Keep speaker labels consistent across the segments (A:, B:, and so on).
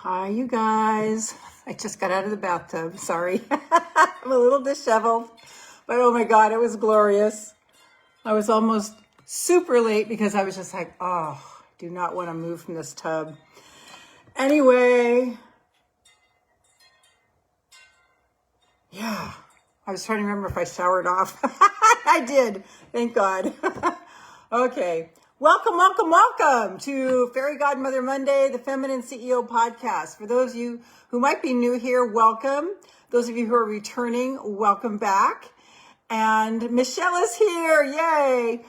A: Hi, you guys. I just got out of the bathtub. Sorry. I'm a little disheveled, but oh my God, it was glorious. I was almost super late because I was just like, oh, do not want to move from this tub. Anyway, yeah, I was trying to remember if I showered off. I did. Thank God. Okay. Welcome to Fairy Godmother Monday, the Feminine CEO podcast. For those of you who might be new here, welcome. Those of you who are returning, welcome back. And Michelle is here, yay.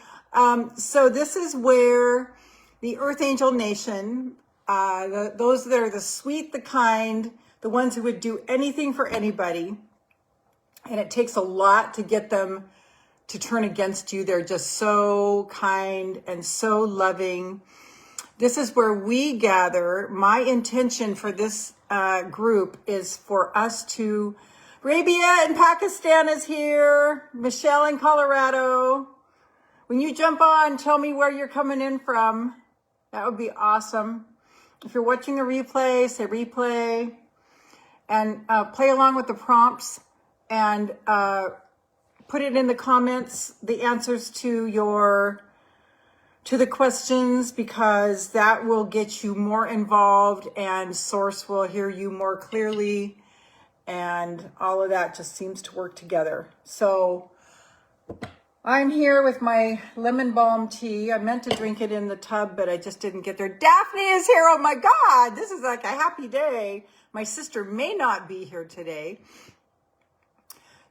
A: So this is where the Earth Angel Nation, those that are the sweet, the kind, the ones who would do anything for anybody, and it takes a lot to get them to turn against you. They're just so kind and so loving. This is where we gather. My intention for this group is for us to, Rabia in Pakistan is here, Michelle in Colorado. When you jump on, tell me where you're coming in from. That would be awesome. If you're watching the replay, say replay, and play along with the prompts, and put it in the comments, the answers to the questions, because that will get you more involved and Source will hear you more clearly, and all of that just seems to work together. So I'm here with my lemon balm tea. I meant to drink it in the tub, but I just didn't get there. Daphne is here. Oh my God, this is like a happy day. My sister may not be here today.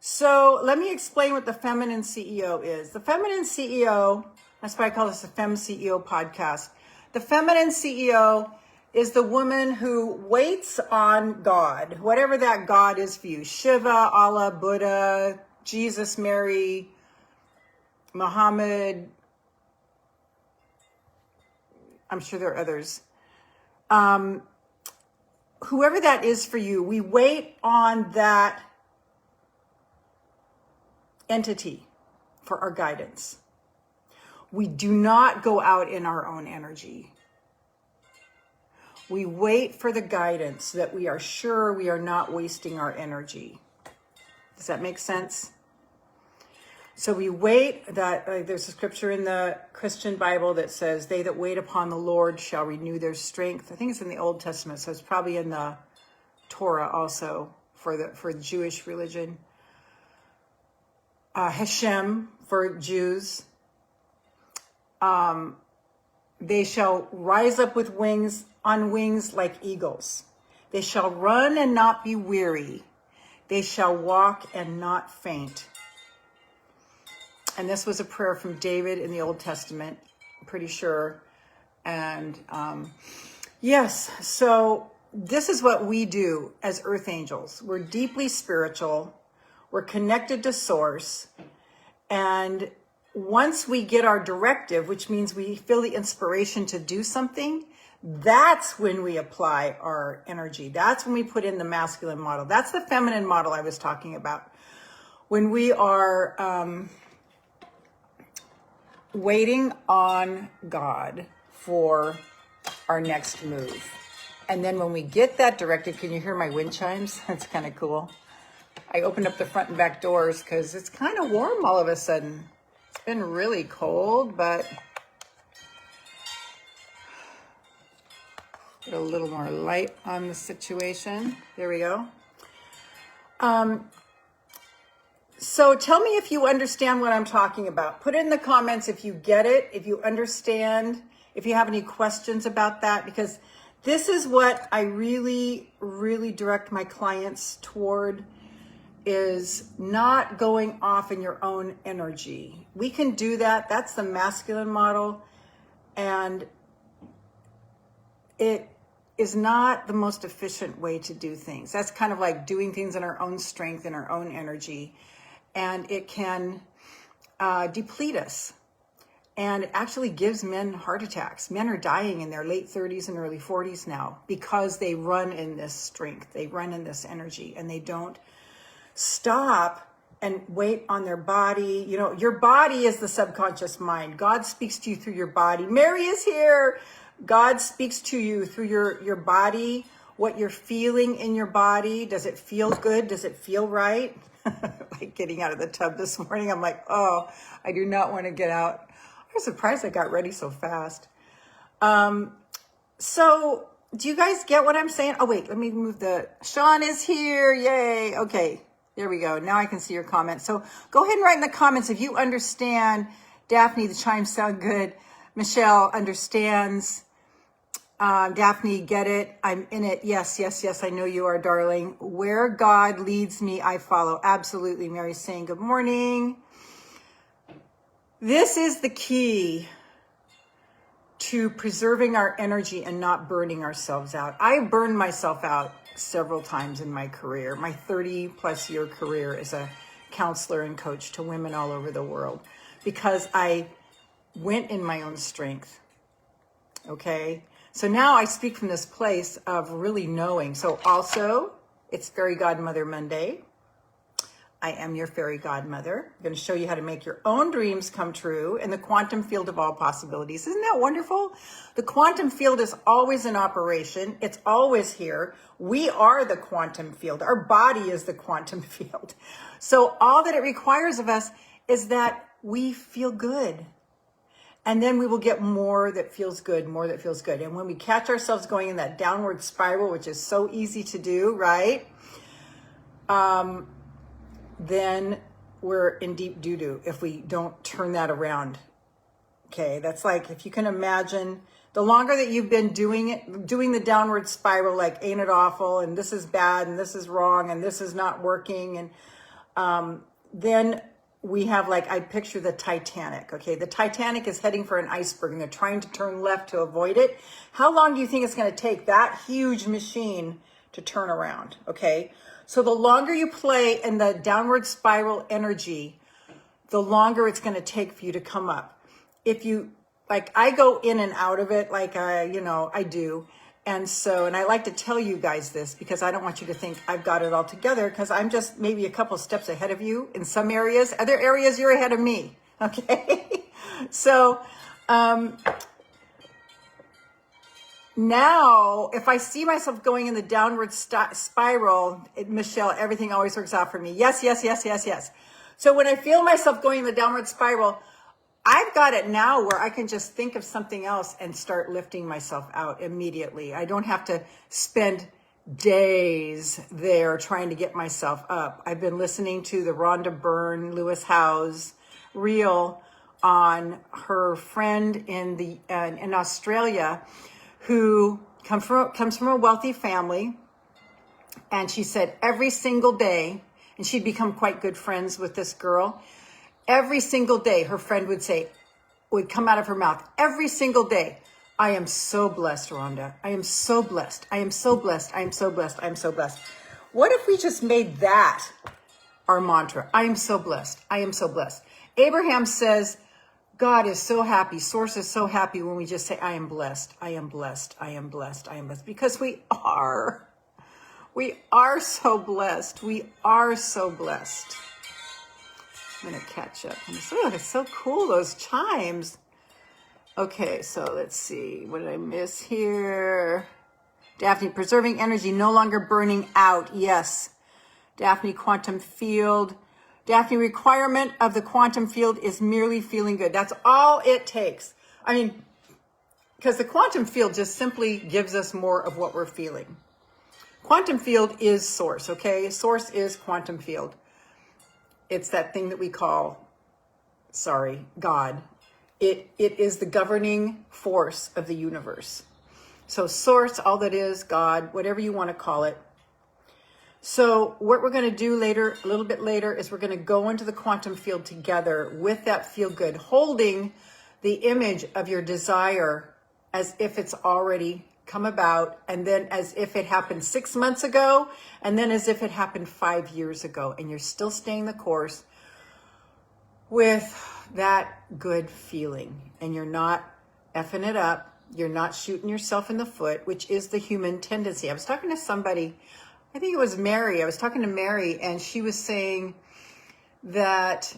A: So let me explain what the Feminine CEO is. The Feminine CEO, that's why I call this the Fem CEO podcast. The Feminine CEO is the woman who waits on God, whatever that God is for you. Shiva, Allah, Buddha, Jesus, Mary, Muhammad. I'm sure there are others. Whoever that is for you, we wait on that entity for our guidance. We do not go out in our own energy. We wait for the guidance so that we are sure we are not wasting our energy. Does that make sense? So we wait. That there's a scripture in the Christian Bible that says, they that wait upon the Lord shall renew their strength. I think it's in the Old Testament, so it's probably in the Torah also for the Jewish religion. Hashem for Jews. They shall rise up with wings like eagles. They shall run and not be weary. They shall walk and not faint. And this was a prayer from David in the Old Testament, I'm pretty sure. And yes, so this is what we do as Earth Angels. We're deeply spiritual. We're connected to Source. And once we get our directive, which means we feel the inspiration to do something, that's when we apply our energy. That's when we put in the masculine model. That's the feminine model I was talking about. When we are waiting on God for our next move. And then when we get that directive, can you hear my wind chimes? That's kind of cool. I opened up the front and back doors because it's kind of warm all of a sudden. It's been really cold, but put a little more light on the situation. There we go. So tell me if you understand what I'm talking about. Put it in the comments if you get it, if you understand, if you have any questions about that, because this is what I really, really direct my clients toward, is not going off in your own energy. We can do that. That's the masculine model. And it is not the most efficient way to do things. That's kind of like doing things in our own strength and our own energy. And it can deplete us. And it actually gives men heart attacks. Men are dying in their late 30s and early 40s now because they run in this strength. They run in this energy, and they don't stop and wait on their body. You know, your body is the subconscious mind. God speaks to you through your body. Mary is here. God speaks to you through your body what you're feeling in your body. Does it feel good? Does it feel right? Like getting out of the tub this morning, I'm like, oh, I do not want to get out. I was surprised I got ready so fast. So do you guys get what I'm saying? Oh, wait, let me move Sean is here. Yay. Okay. There we go. Now I can see your comments. So go ahead and write in the comments if you understand. Daphne, the chimes sound good. Michelle understands. Daphne, get it. I'm in it. Yes, yes, yes. I know you are, darling. Where God leads me, I follow. Absolutely. Mary's saying good morning. This is the key to preserving our energy and not burning ourselves out. I burned myself out several times in my career, my 30 plus year career as a counselor and coach to women all over the world, because I went in my own strength. Okay. So now I speak from this place of really knowing. So also, it's Fairy Godmother Monday. I am your fairy godmother. I'm going to show you how to make your own dreams come true in the quantum field of all possibilities. Isn't that wonderful? The quantum field is always in operation. It's always here. We are the quantum field. Our body is the quantum field. So all that it requires of us is that we feel good. And then we will get more that feels good, more that feels good. And when we catch ourselves going in that downward spiral, which is so easy to do, right? Then we're in deep doo-doo if we don't turn that around. Okay, that's like, if you can imagine, the longer that you've been doing the downward spiral, like, ain't it awful, and this is bad, and this is wrong, and this is not working, and then we have, like, I picture the Titanic, okay? The Titanic is heading for an iceberg, and they're trying to turn left to avoid it. How long do you think it's going to take that huge machine to turn around, okay? So the longer you play in the downward spiral energy, the longer it's going to take for you to come up. If you, like, I go in and out of it, like, I do. And so, and I like to tell you guys this because I don't want you to think I've got it all together, because I'm just maybe a couple steps ahead of you in some areas. Other areas, you're ahead of me. Okay. So, now, if I see myself going in the downward spiral, Michelle, everything always works out for me. Yes, yes, yes, yes, yes. So when I feel myself going in the downward spiral, I've got it now where I can just think of something else and start lifting myself out immediately. I don't have to spend days there trying to get myself up. I've been listening to the Rhonda Byrne, Lewis Howes reel on her friend in Australia, who comes from a wealthy family. And she said every single day, and she'd become quite good friends with this girl, every single day her friend would come out of her mouth, every single day, I am so blessed, Rhonda. I am so blessed. I am so blessed. I am so blessed. I am so blessed. What if we just made that our mantra? I am so blessed. I am so blessed. Abraham says, God is so happy, Source is so happy when we just say, I am blessed, I am blessed, I am blessed, I am blessed. Because we are so blessed. We are so blessed. I'm going to catch up. It's so cool, those chimes. Okay, so let's see. What did I miss here? Daphne, preserving energy, no longer burning out. Yes. Daphne, quantum field. Daphne, requirement of the quantum field is merely feeling good. That's all it takes. I mean, because the quantum field just simply gives us more of what we're feeling. Quantum field is source, okay? Source is quantum field. It's that thing that we call, God. It is the governing force of the universe. So source, all that is, God, whatever you want to call it. So what we're going to do later, a little bit later, is we're going to go into the quantum field together with that feel good, holding the image of your desire as if it's already come about, and then as if it happened 6 months ago, and then as if it happened 5 years ago, and you're still staying the course with that good feeling, and you're not effing it up, you're not shooting yourself in the foot, which is the human tendency. I was talking to somebody, I think it was Mary. I was talking to Mary, and she was saying that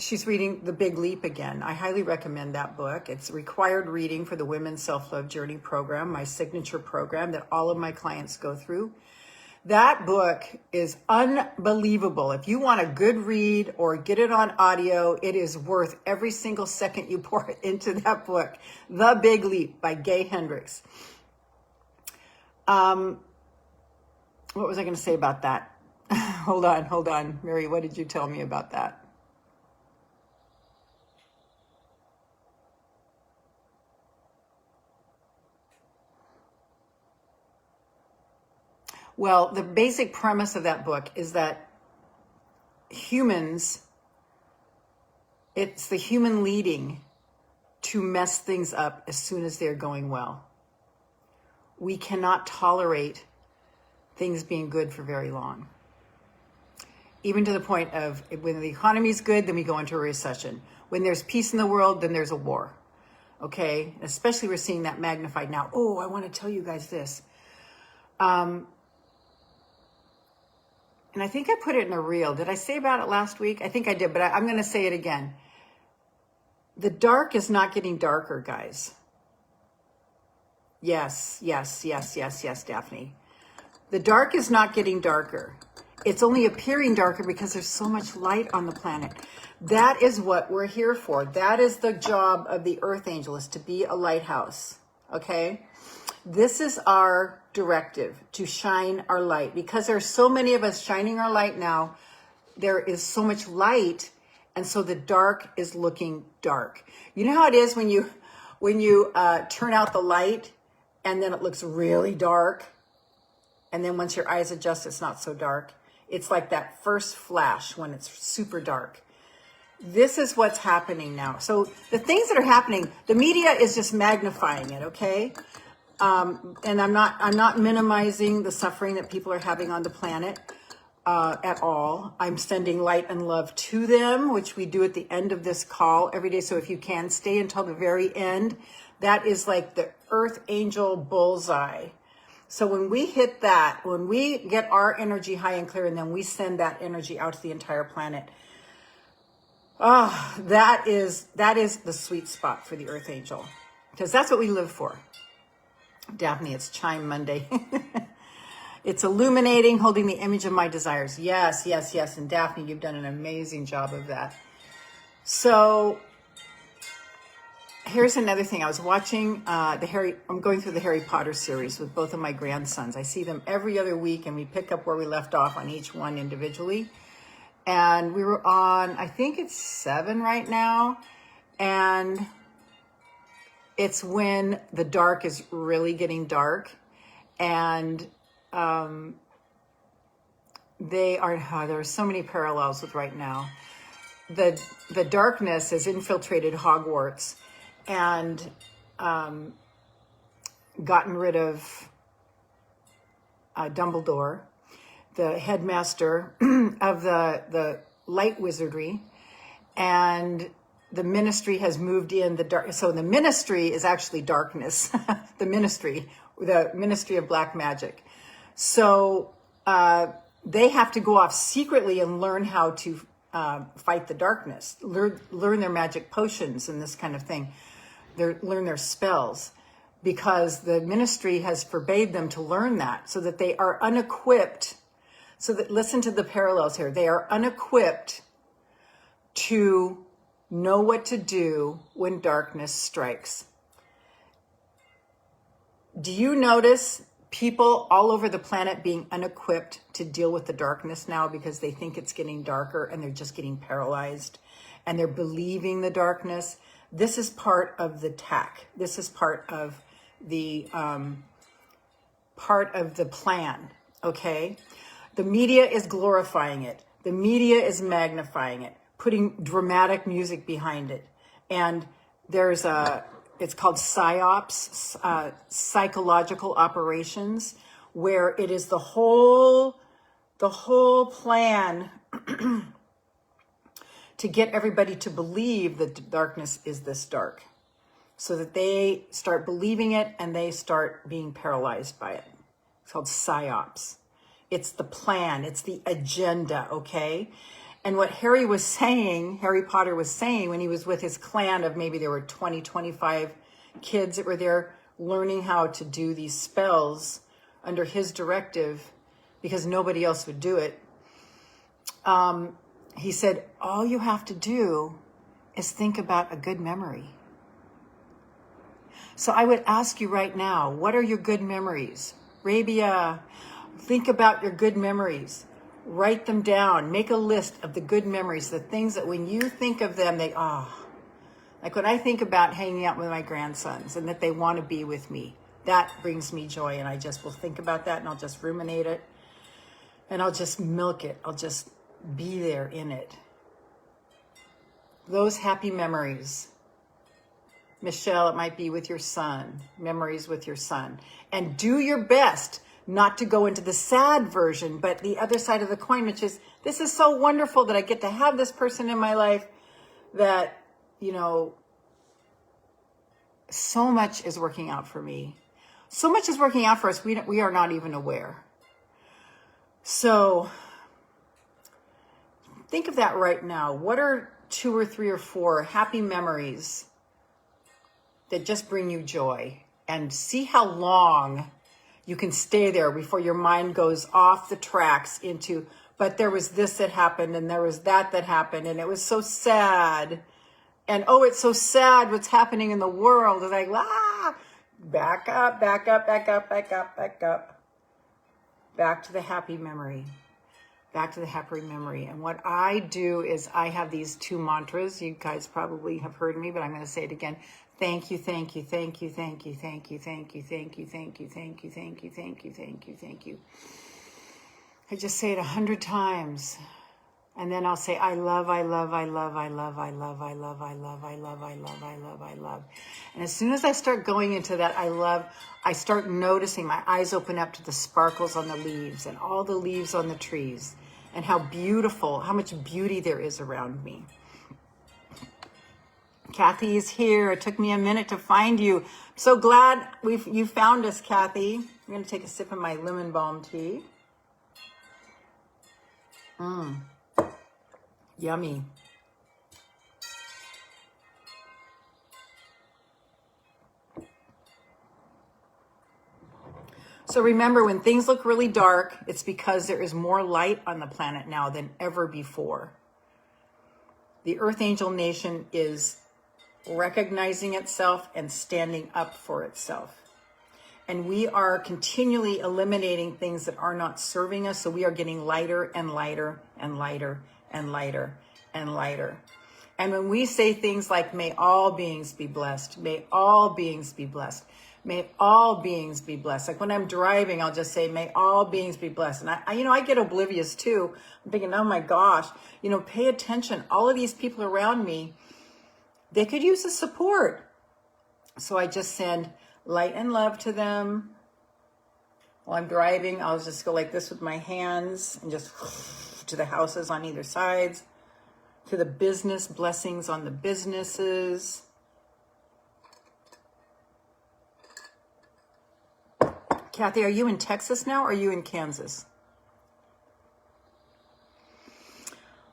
A: she's reading The Big Leap again. I highly recommend that book. It's required reading for the Women's Self-Love Journey program, my signature program that all of my clients go through. That book is unbelievable. If you want a good read or get it on audio, it is worth every single second you pour into that book. The Big Leap by Gay Hendricks. What was I going to say about that? Hold on. Mary, what did you tell me about that? Well, the basic premise of that book is that humans, it's the human leading to mess things up as soon as they're going well. We cannot tolerate things being good for very long. Even to the point of when the economy is good, then we go into a recession. When there's peace in the world, then there's a war. Okay? Especially we're seeing that magnified now. Oh, I want to tell you guys this. And I think I put it in a reel. Did I say about it last week? I think I did, but I'm going to say it again. The dark is not getting darker, guys. Yes, Daphne. The dark is not getting darker. It's only appearing darker because there's so much light on the planet. That is what we're here for. That is the job of the Earth Angel, is to be a lighthouse. Okay? This is our directive, to shine our light. Because there's so many of us shining our light now, there is so much light, and so the dark is looking dark. You know how it is when you turn out the light and then it looks really dark, and then once your eyes adjust, it's not so dark. It's like that first flash when it's super dark. This is what's happening now. So the things that are happening, the media is just magnifying it, okay? And I'm not minimizing the suffering that people are having on the planet at all. I'm sending light and love to them, which we do at the end of this call every day. So if you can stay until the very end, that is like the Earth Angel bullseye. So when we hit that, when we get our energy high and clear, and then we send that energy out to the entire planet, that is the sweet spot for the Earth Angel, because that's what we live for. Daphne, it's Chime Monday. It's illuminating, holding the image of my desires. Yes. And Daphne, you've done an amazing job of that. So here's another thing. I was watching I'm going through the Harry Potter series with both of my grandsons. I see them every other week, and we pick up where we left off on each one individually. And we were on, I think it's 7 right now. And it's when the dark is really getting dark, and there are so many parallels with right now. The darkness has infiltrated Hogwarts and gotten rid of Dumbledore, the headmaster of the light wizardry, and the ministry has moved in the dark. So the ministry is actually darkness, the ministry of black magic. So they have to go off secretly and learn how to fight the darkness, learn their magic potions and this kind of thing, learn their spells, because the ministry has forbade them to learn that, so that they are unequipped. So that, listen to the parallels here. They are unequipped to know what to do when darkness strikes. Do you notice people all over the planet being unequipped to deal with the darkness now because they think it's getting darker and they're just getting paralyzed and they're believing the darkness? This is part of the tack. This is part of the plan, okay? The media is glorifying it. The media is magnifying it, putting dramatic music behind it. And there's it's called PSYOPs, psychological operations, where it is the whole plan to get everybody to believe that the darkness is this dark, so that they start believing it and they start being paralyzed by it. It's called PSYOPs. It's the plan. It's the agenda, okay? And what Harry Potter was saying when he was with his clan of maybe there were 20, 25 kids that were there learning how to do these spells under his directive because nobody else would do it. He said, all you have to do is think about a good memory. So I would ask you right now, what are your good memories? Rabia, think about your good memories. Write them down. Make a list of the good memories, the things that when you think of them, like when I think about hanging out with my grandsons and that they want to be with me, that brings me joy. And I just will think about that and I'll just ruminate it and I'll just milk it. I'll just be there in it. Those happy memories. Michelle, it might be with your son, memories with your son. And do your best not to go into the sad version, but the other side of the coin, which is, this is so wonderful that I get to have this person in my life that, so much is working out for me. So much is working out for us, we are not even aware. So think of that right now. What are 2 or 3 or 4 happy memories that just bring you joy? And see how long you can stay there before your mind goes off the tracks into, but there was this that happened and there was that happened and it was so sad. And oh, it's so sad what's happening in the world. It's like, back up. Back to the happy memory. Back to the happy memory. And what I do is I have these 2 mantras. You guys probably have heard of me, but I'm going to say it again. Thank you, thank you, thank you, thank you, thank you, thank you, thank you, thank you, thank you, thank you, thank you, thank you, thank you. I just say it 100 times. And then I'll say, I love, I love, I love, I love, I love, I love, I love, I love, I love, I love, I love. And as soon as I start going into that, I love, I start noticing my eyes open up to the sparkles on the leaves and all the leaves on the trees and how beautiful, how much beauty there is around me. Kathy is here. It took me a minute to find you. So glad you found us, Kathy. I'm going to take a sip of my lemon balm tea. Yummy. So remember, when things look really dark, it's because there is more light on the planet now than ever before. The Earth Angel Nation is recognizing itself and standing up for itself. And we are continually eliminating things that are not serving us. So we are getting lighter and lighter and lighter and lighter and lighter. And when we say things like, may all beings be blessed, may all beings be blessed, may all beings be blessed. Like when I'm driving, I'll just say, may all beings be blessed. And I get oblivious too. I'm thinking, oh my gosh, pay attention. All of these people around me, they could use the support. So I just send light and love to them. While I'm driving, I'll just go like this with my hands and just to the houses on either sides, to the business, blessings on the businesses. Kathy, are you in Texas now or are you in Kansas?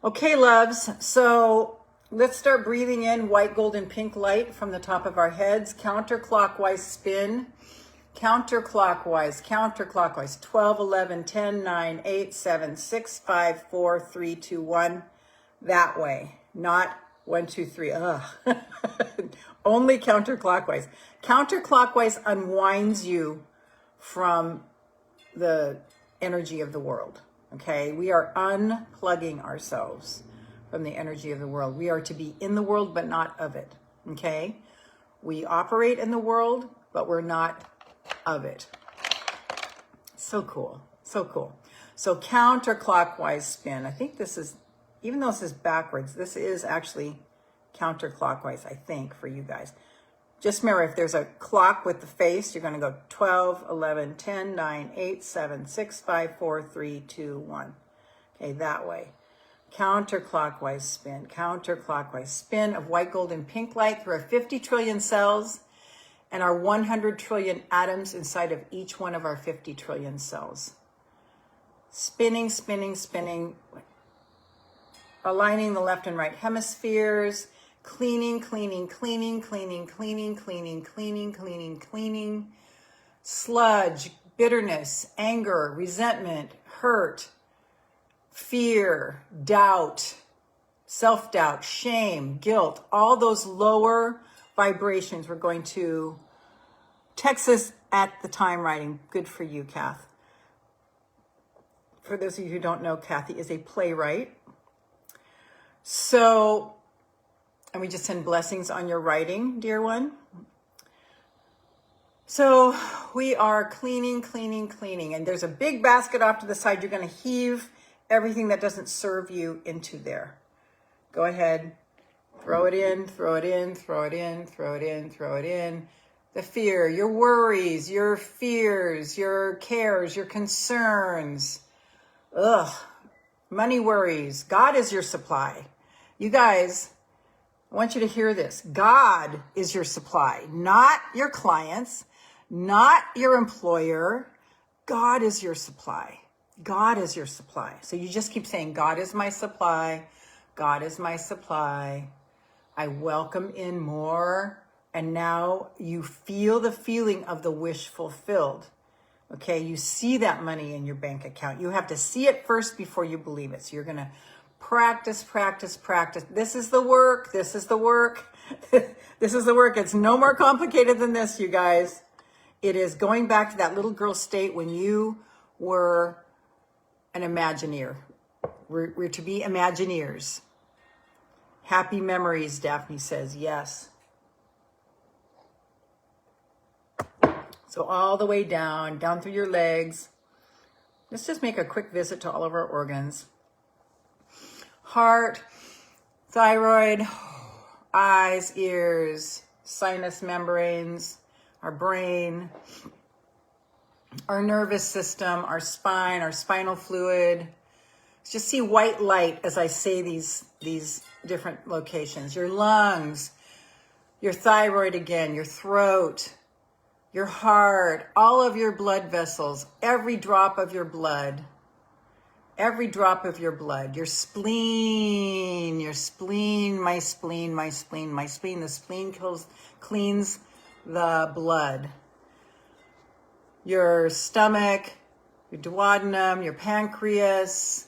A: Okay, loves. So let's start breathing in white, gold, and pink light from the top of our heads. Counterclockwise spin. Counterclockwise. 12, 11, 10, 9, 8, 7, 6, 5, 4, 3, 2, 1. That way. Not 1, 2, 3. Ugh. Only counterclockwise. Counterclockwise unwinds you from the energy of the world. Okay? We are unplugging ourselves from the energy of the world. We are to be in the world, but not of it. Okay? We operate in the world, but we're not of it. So cool. So cool. So counterclockwise spin. I think this is, even though this is backwards, this is actually counterclockwise, I think, for you guys. Just remember, if there's a clock with the face, you're going to go 12, 11, 10, 9, 8, 7, 6, 5, 4, 3, 2, 1. Okay, that way. Counterclockwise spin of white, gold, and pink light through our 50 trillion cells and our 100 trillion atoms inside of each one of our 50 trillion cells. Spinning, spinning, spinning. aligning the left and right hemispheres, cleaning, cleaning, cleaning, cleaning, cleaning, cleaning, cleaning, cleaning, cleaning, sludge, bitterness, anger, resentment, hurt, fear, doubt, self-doubt, shame, guilt, all those lower vibrations. We're going to Texas at the time writing. Good for you, Kath. For those of you who don't know, Kathy is a playwright. So, and we just send blessings on your writing, dear one. So we are cleaning, cleaning, cleaning. And there's a big basket off to the side. You're going to heave everything that doesn't serve you into there. Go ahead. Throw it in, throw it in, throw it in, throw it in, throw it in. The fear, your worries, your fears, your cares, your concerns. Money worries. God is your supply. You guys, I want you to hear this. God is your supply, not your clients, not your employer. God is your supply. God is your supply. So you just keep saying, God is my supply. God is my supply. I welcome in more. And now you feel the feeling of the wish fulfilled. Okay, you see that money in your bank account. You have to see it first before you believe it. So you're going to practice, practice, practice. This is the work. This is the work. This is the work. It's no more complicated than this, you guys. It is going back to that little girl state when you were an Imagineer. We're to be Imagineers. Happy memories, Daphne says. Yes. So all the way down through your legs. Let's just make a quick visit to all of our organs. Heart, thyroid, eyes, ears, sinus membranes, our brain, our nervous system, our spine, our spinal fluid. Just see white light as I say these different locations. Your lungs, your thyroid again, your throat, your heart, all of your blood vessels, every drop of your blood, your spleen, my spleen. The spleen cleans the blood. Your stomach, your duodenum, your pancreas,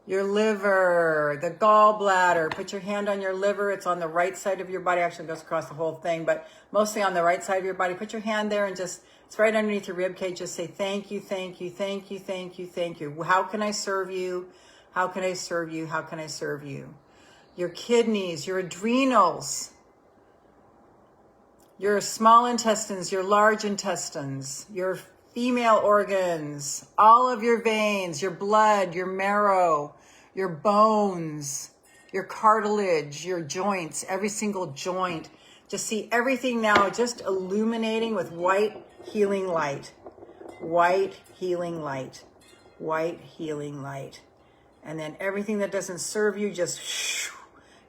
A: your liver, the gallbladder. Put your hand on your liver. It's on the right side of your body. Actually, it goes across the whole thing, but mostly on the right side of your body. Put your hand there and just, it's right underneath your rib cage. Just say, thank you, thank you, thank you, thank you, thank you. How can I serve you? How can I serve you? How can I serve you? Your kidneys, your adrenals, your small intestines, your large intestines, your female organs, all of your veins, your blood, your marrow, your bones, your cartilage, your joints, every single joint. Just see everything now just illuminating with white healing light. White healing light. White healing light. And then everything that doesn't serve you, just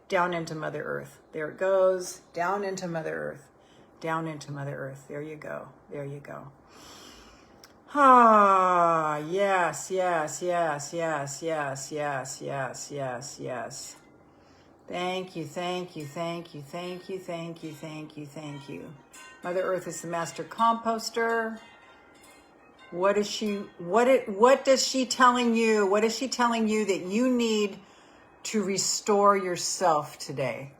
A: down into Mother Earth. There it goes. Down into Mother Earth. Down into Mother Earth. There you go. There you go. Ah, yes, yes, yes, yes, yes, yes, yes, yes, yes. Thank you, thank you, thank you, thank you, thank you, thank you, thank you. Mother Earth is the master composter. What is she telling you? What is she telling you that you need to restore yourself today?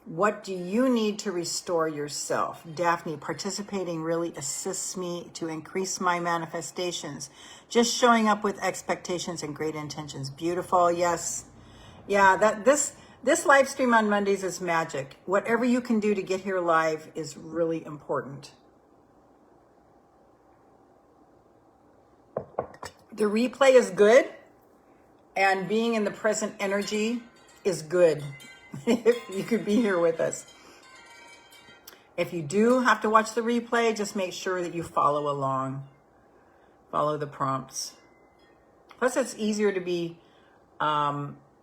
A: What do you need to restore yourself? Daphne, participating really assists me to increase my manifestations. Just showing up with expectations and great intentions. Beautiful, yes. Yeah, this live stream on Mondays is magic. Whatever you can do to get here live is really important. The replay is good, and being in the present energy is good. You could be here with us. If you do have to watch the replay, just make sure that you follow along. Follow the prompts. Plus, it's easier to be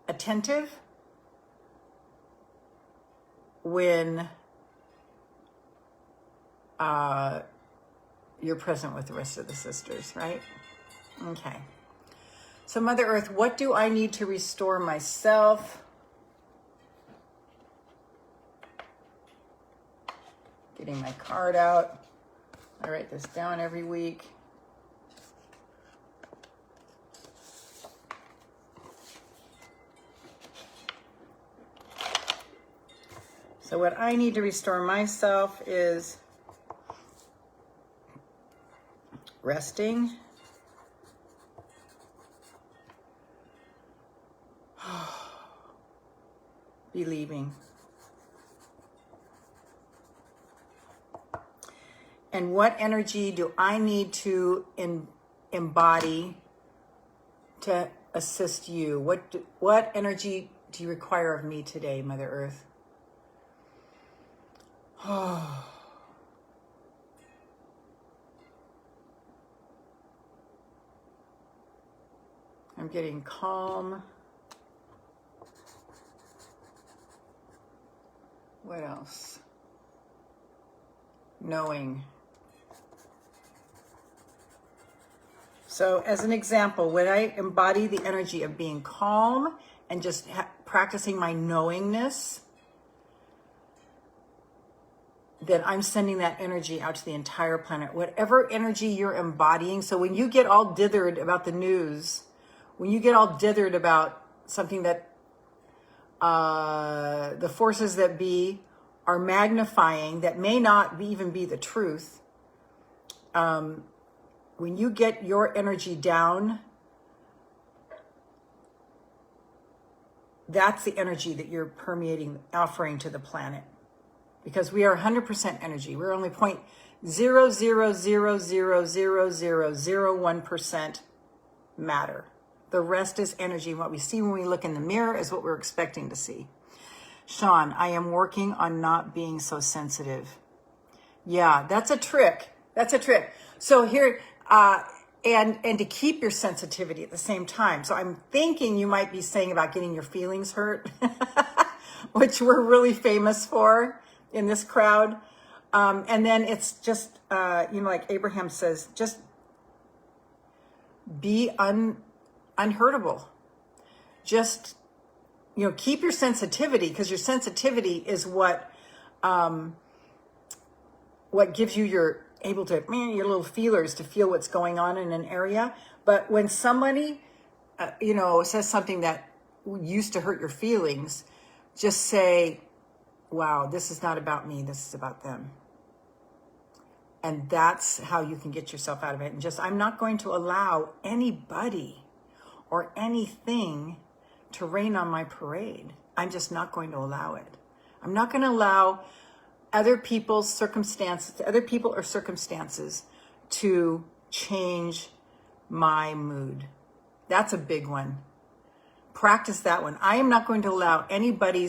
A: attentive when you're present with the rest of the sisters, right? Okay. So Mother Earth, what do I need to restore myself? Getting my card out. I write this down every week. So what I need to restore myself is resting, believing, and what energy do I need to embody to assist you? What energy do you require of me today, Mother Earth? Oh. I'm getting calm. What else? Knowing. So as an example, when I embody the energy of being calm and just practicing my knowingness, then I'm sending that energy out to the entire planet. Whatever energy you're embodying. So when you get all dithered about the news, when you get all dithered about something that the forces that be are magnifying, that may not even be the truth, when you get your energy down, that's the energy that you're permeating, offering to the planet. Because we are 100% energy. We're only 0.0000001% matter. The rest is energy. And what we see when we look in the mirror is what we're expecting to see. Sean, I am working on not being so sensitive. Yeah, that's a trick. That's a trick. So here, and to keep your sensitivity at the same time. So I'm thinking you might be saying about getting your feelings hurt, which we're really famous for in this crowd. And then it's just, like Abraham says, just be unhurtable. Just, keep your sensitivity, because your sensitivity is what gives you your little feelers to feel what's going on in an area. But when somebody, says something that used to hurt your feelings, just say, wow, this is not about me, this is about them. And that's how you can get yourself out of it. And just, I'm not going to allow anybody or anything to rain on my parade. I'm just not going to allow it. I'm not going to allow other people or circumstances to change my mood. That's a big one. Practice that one. I am not going to allow what anybody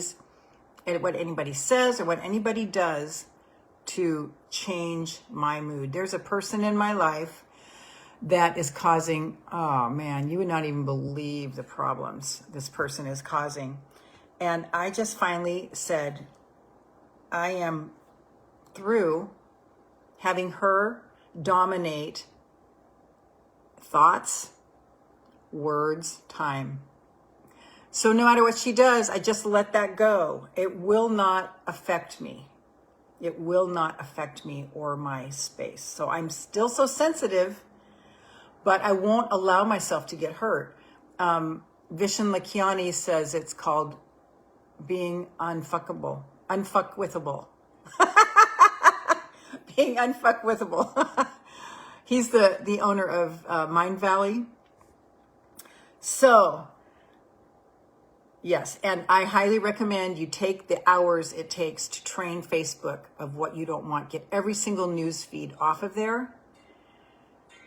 A: says or what anybody does to change my mood. There's a person in my life that is causing, oh man, you would not even believe the problems this person is causing. And I just finally said, I am through having her dominate thoughts, words, time. So no matter what she does, I just let that go. It will not affect me. It will not affect me or my space. So I'm still so sensitive, but I won't allow myself to get hurt. Vishen Lakiani says it's called being unfuckwithable. Being unfuckwithable. He's the owner of Mind Valley. So, yes, and I highly recommend you take the hours it takes to train Facebook of what you don't want. Get every single news feed off of there.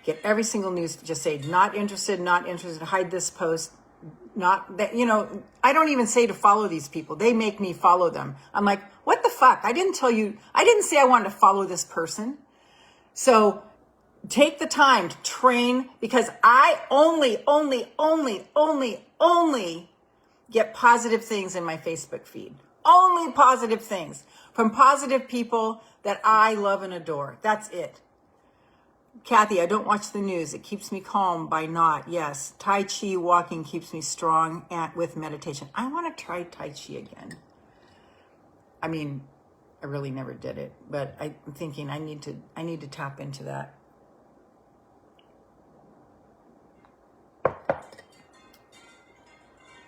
A: Get every single news, just say, not interested, hide this post. Not that, I don't even say to follow these people. They make me follow them. I'm like, what the fuck? I didn't say I wanted to follow this person. So take the time to train, because I only get positive things in my Facebook feed. Only positive things from positive people that I love and adore. That's it. Kathy, I don't watch the news. It keeps me calm by not. Yes. Tai Chi walking keeps me strong and with meditation. I want to try Tai Chi again. I mean, I really never did it, but I'm thinking I need to tap into that.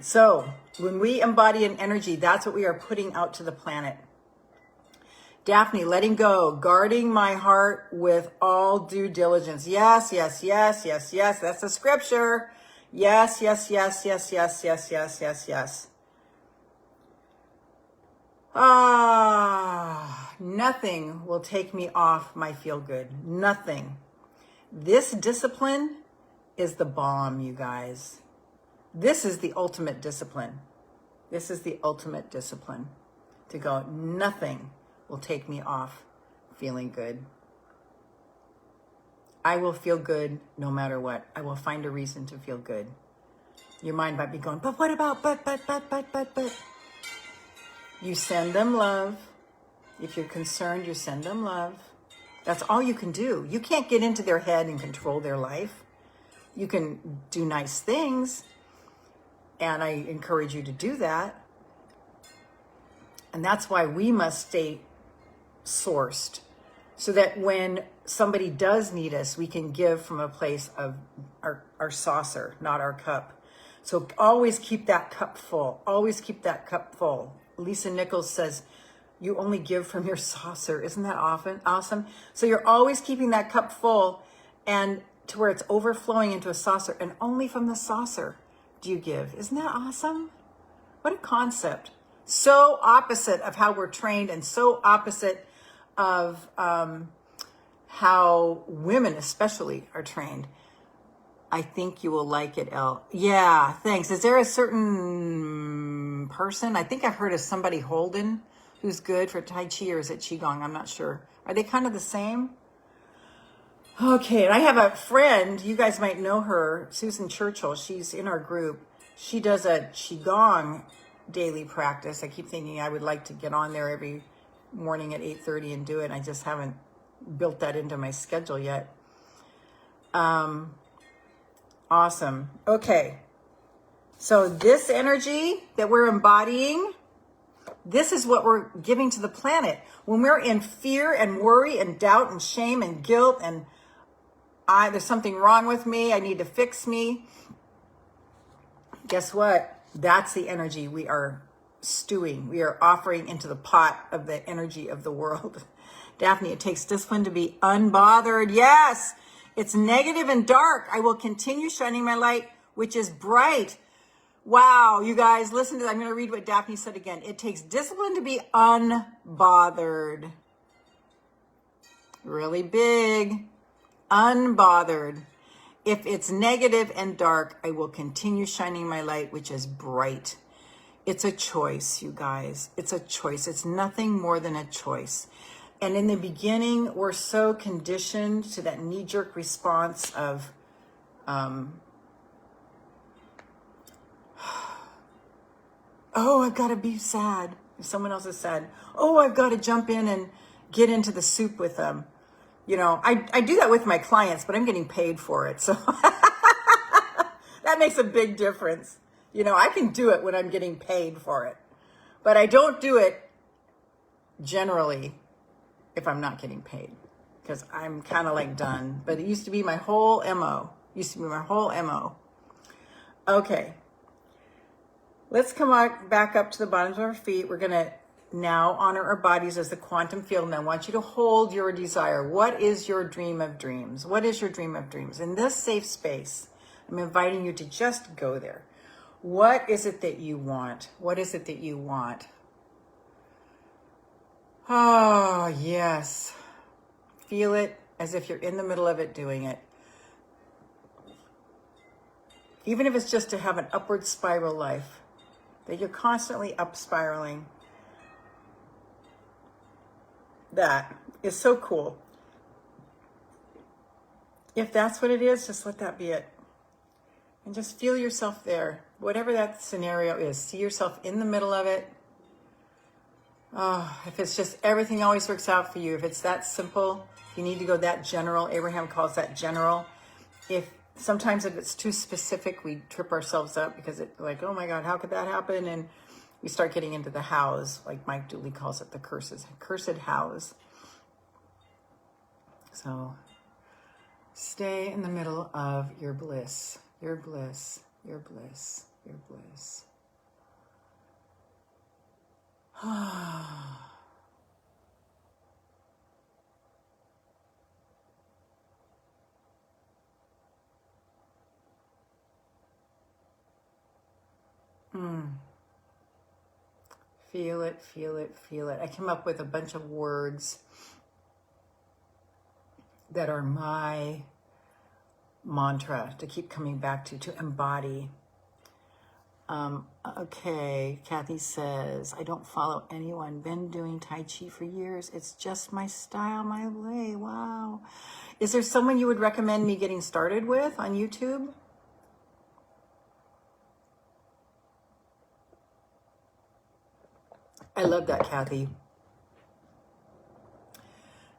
A: So when we embody an energy, that's what we are putting out to the planet. Daphne, letting go, guarding my heart with all due diligence. Yes, yes, yes, yes, yes. That's the scripture. Yes, yes, yes, yes, yes, yes, yes, yes, yes. Nothing will take me off my feel good. Nothing. This discipline is the bomb, you guys. This is the ultimate discipline. This is the ultimate discipline to go, nothing will take me off feeling good. I will feel good no matter what. I will find a reason to feel good. Your mind might be going, but what about, but. You send them love. If you're concerned, you send them love. That's all you can do. You can't get into their head and control their life. You can do nice things, and I encourage you to do that. And that's why we must stay sourced, so that when somebody does need us, we can give from a place of our saucer, not our cup. So always keep that cup full. Always keep that cup full. Lisa Nichols says, you only give from your saucer. Isn't that awesome? So you're always keeping that cup full, and to where it's overflowing into a saucer, and only from the saucer do you give. Isn't that awesome? What a concept. So opposite of how we're trained, and so opposite of how women especially are trained. I think you will like it, Elle. Yeah, thanks. Is there a certain person? I think I've heard of somebody, Holden, who's good for Tai Chi, or is it Qigong? I'm not sure. Are they kind of the same? Okay, and I have a friend, you guys might know her, Susan Churchill. She's in our group. She does a Qigong daily practice. I keep thinking I would like to get on there every morning at 8:30 and do it. I just haven't built that into my schedule yet. Awesome. Okay. So this energy that we're embodying, this is what we're giving to the planet. When we're in fear and worry and doubt and shame and guilt and there's something wrong with me, I need to fix me. Guess what? That's the energy we are stewing. We are offering into the pot of the energy of the world. Daphne, it takes discipline to be unbothered. Yes, it's negative and dark. I will continue shining my light, which is bright. Wow, you guys, listen to that. I'm going to read what Daphne said again. It takes discipline to be unbothered. Really big. Unbothered. If it's negative and dark, I will continue shining my light, which is bright. It's a choice, you guys. It's a choice. It's nothing more than a choice. And in the beginning, we're so conditioned to that knee-jerk response of, oh, I've got to be sad. If someone else is sad, oh, I've got to jump in and get into the soup with them. You know, I do that with my clients, but I'm getting paid for it. So that makes a big difference. You know, I can do it when I'm getting paid for it, but I don't do it generally if I'm not getting paid, because I'm kind of like done. But it used to be my whole MO. Okay. Let's come back up to the bottoms of our feet. We're going to now honor our bodies as the quantum field. And I want you to hold your desire. What is your dream of dreams? What is your dream of dreams? In this safe space, I'm inviting you to just go there. What is it that you want? What is it that you want? Oh, yes. Feel it as if you're in the middle of it doing it. Even if it's just to have an upward spiral life, that you're constantly up spiraling. That is so cool. If that's what it is, just let that be it. And just feel yourself there. Whatever that scenario is, see yourself in the middle of it. Oh, if it's just everything always works out for you, if it's that simple, if you need to go that general, Abraham calls that general. Sometimes if it's too specific, we trip ourselves up because it's like, oh my God, how could that happen? And we start getting into the hows, like Mike Dooley calls it, the cursed hows. So stay in the middle of your bliss, your bliss, your bliss, your bliss. Feel it, feel it, feel it. I came up with a bunch of words that are my mantra to keep coming back to embody. Okay, Kathy says, I don't follow anyone. Been doing Tai Chi for years. It's just my style, my way. Wow. Is there someone you would recommend me getting started with on YouTube? I love that, Kathy.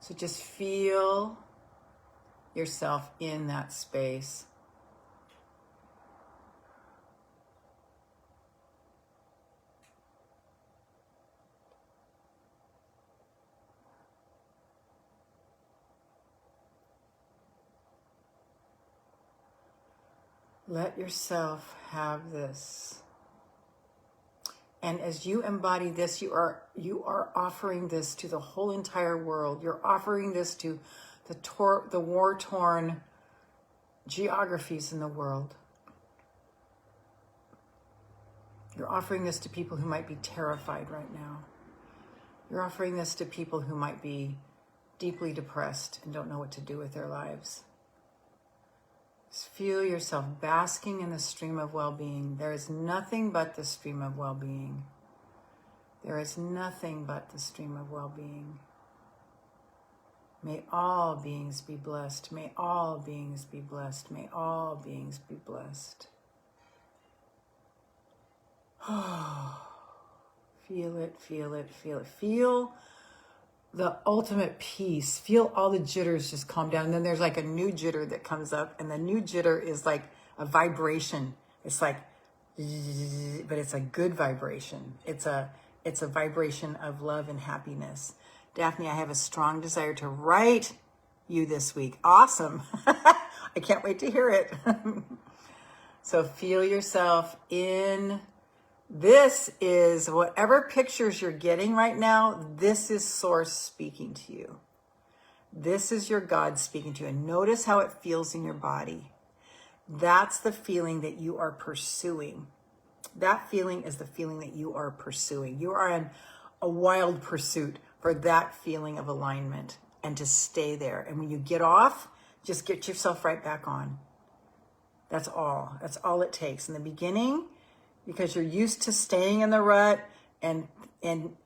A: So just feel yourself in that space. Let yourself have this. And as you embody this, you are offering this to the whole entire world. You're offering this to the war-torn geographies in the world. You're offering this to people who might be terrified right now. You're offering this to people who might be deeply depressed and don't know what to do with their lives. Just feel yourself basking in the stream of well-being. There is nothing but the stream of well-being. There is nothing but the stream of well-being. May all beings be blessed. May all beings be blessed. May all beings be blessed. Oh, feel it, feel it, feel it. Feel the ultimate peace. Feel all the jitters just calm down. And then there's like a new jitter that comes up, and the new jitter is like a vibration. It's like, but it's a good vibration. It's a vibration of love and happiness. Daphne, I have a strong desire to write you this week. Awesome. I can't wait to hear it. So feel yourself in. This is whatever pictures you're getting right now. This is Source speaking to you. This is your God speaking to you. And notice how it feels in your body. That's the feeling that you are pursuing. That feeling is the feeling that you are pursuing. You are in a wild pursuit for that feeling of alignment and to stay there. And when you get off, just get yourself right back on. That's all. That's all it takes. In the beginning, because you're used to staying in the rut, and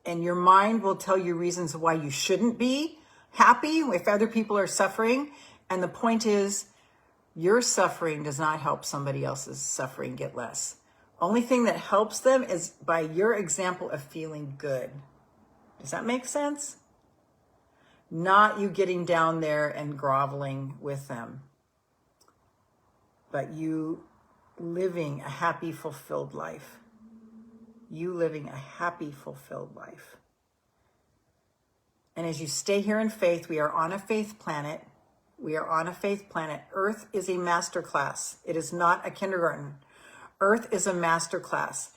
A: your mind will tell you reasons why you shouldn't be happy if other people are suffering. And the point is, your suffering does not help somebody else's suffering get less. Only thing that helps them is by your example of feeling good. Does that make sense? Not you getting down there and groveling with them, but you living a happy, fulfilled life. You living a happy, fulfilled life. And as you stay here in faith, we are on a faith planet. We are on a faith planet. Earth is a master class. It is not a kindergarten. Earth is a master class.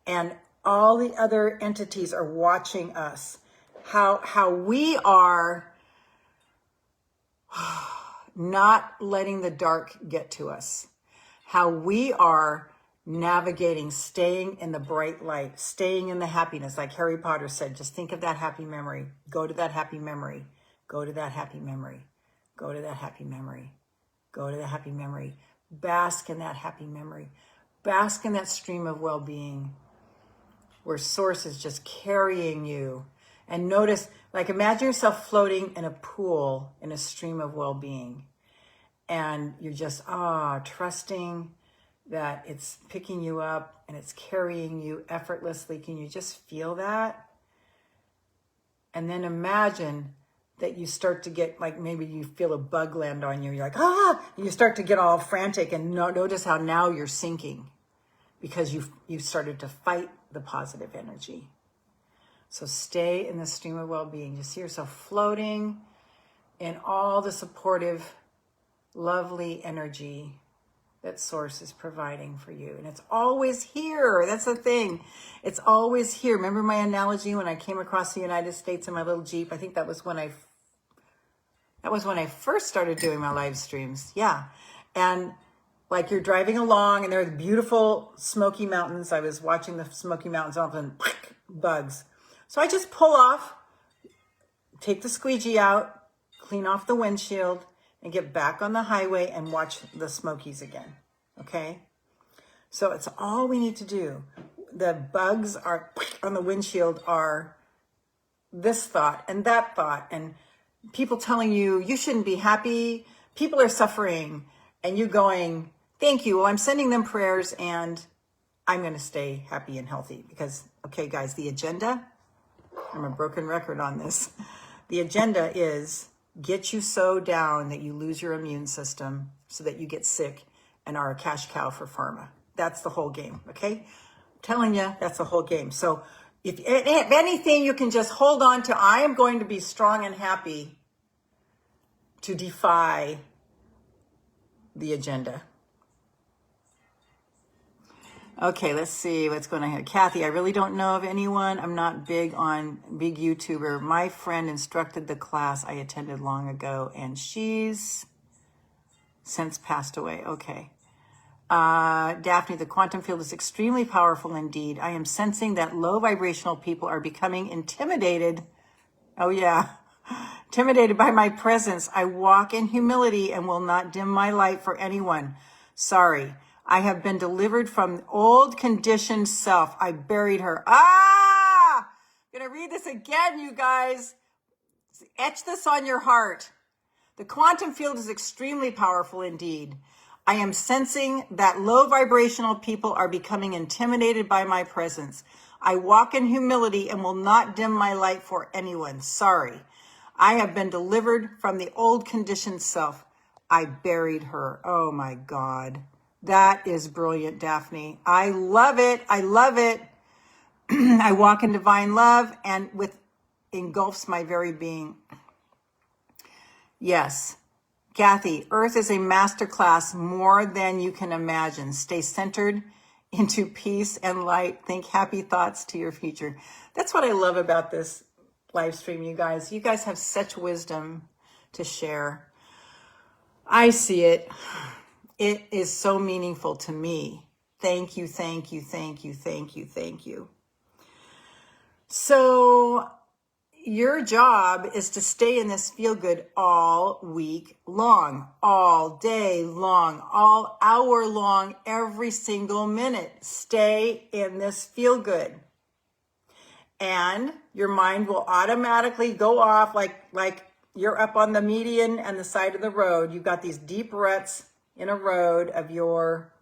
A: And all the other entities are watching us. How we are not letting the dark get to us. How we are navigating, staying in the bright light, staying in the happiness. Like Harry Potter said, just think of that happy memory. Go to that happy memory. Go to that happy memory. Go to that happy memory. Go to that happy memory. Bask in that happy memory. Bask in that stream of well-being where Source is just carrying you. And notice, like imagine yourself floating in a pool in a stream of well-being. And you're just, trusting that it's picking you up and it's carrying you effortlessly. Can you just feel that? And then imagine that you start to get, like, maybe you feel a bug land on you. You're like, ah, and you start to get all frantic, and notice how now you're sinking because you've started to fight the positive energy. So stay in the stream of well-being. You see yourself floating in all the supportive, lovely energy that Source is providing for you. And it's always here. That's the thing. It's always here. Remember my analogy when I came across the United States in my little Jeep? I think that was when I first started doing my live streams. Yeah. And like you're driving along and there are the beautiful Smoky Mountains. I was watching the Smoky Mountains off and bugs. So I just pull off, take the squeegee out, clean off the windshield, and get back on the highway and watch the Smokies again. Okay? So it's all we need to do. The bugs are on the windshield are this thought and that thought, and people telling you you shouldn't be happy. People are suffering, and you going, thank you. Well, I'm sending them prayers, and I'm going to stay happy and healthy because, okay, guys, the agenda, I'm a broken record on this. The agenda is get you so down that you lose your immune system so that you get sick and are a cash cow for pharma. That's the whole game, okay? I'm telling you, that's the whole game. So if anything, you can just hold on to, I am going to be strong and happy to defy the agenda. Okay, let's see what's going on here. Kathy, I really don't know of anyone. I'm not big YouTuber. My friend instructed the class I attended long ago, and she's since passed away. Okay. Daphne, the quantum field is extremely powerful indeed. I am sensing that low vibrational people are becoming intimidated. Oh yeah. Intimidated by my presence. I walk in humility and will not dim my light for anyone. Sorry. I have been delivered from old conditioned self. I buried her. I'm going to read this again, you guys. Etch this on your heart. The quantum field is extremely powerful indeed. I am sensing that low vibrational people are becoming intimidated by my presence. I walk in humility and will not dim my light for anyone. Sorry. I have been delivered from the old conditioned self. I buried her. Oh my God. That is brilliant, Daphne. I love it. I love it. I walk in divine love and engulfs my very being. Yes. Kathy, Earth is a masterclass more than you can imagine. Stay centered into peace and light. Think happy thoughts to your future. That's what I love about this live stream, you guys. You guys have such wisdom to share. I see it. It is so meaningful to me. Thank you, thank you, thank you, thank you, thank you. So your job is to stay in this feel good all week long, all day long, all hour long, every single minute. Stay in this feel good. And your mind will automatically go off like you're up on the median and the side of the road. You've got these deep ruts in a road of your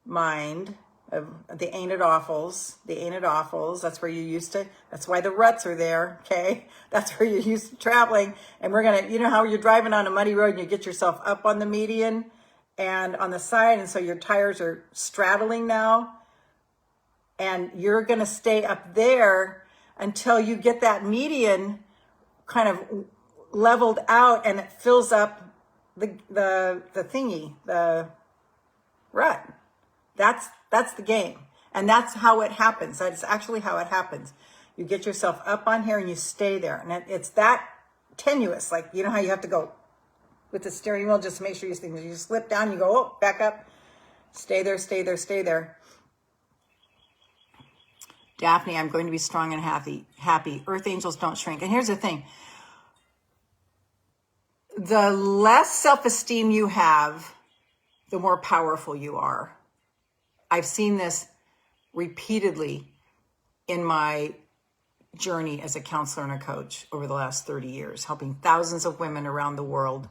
A: mind, of the ain't it awfuls, that's where you used to, that's why the ruts are there, okay? That's where you're used to traveling. And we're gonna, you know how you're driving on a muddy road and you get yourself up on the median and on the side, and so your tires are straddling now, and you're gonna stay up there until you get that median kind of leveled out and it fills up the thingy, the rut. That's the game. And that's how it happens. That's actually how it happens. You get yourself up on here and you stay there. And it's that tenuous. Like, you know how you have to go with the steering wheel just to make sure you slip down, you go, oh, back up, stay there, stay there, stay there. Daphne, I'm going to be strong and happy. Earth angels don't shrink. And here's the thing. The less self-esteem you have, the more powerful you are. I've seen this repeatedly in my journey as a counselor and a coach over the last 30 years, helping thousands of women around the world.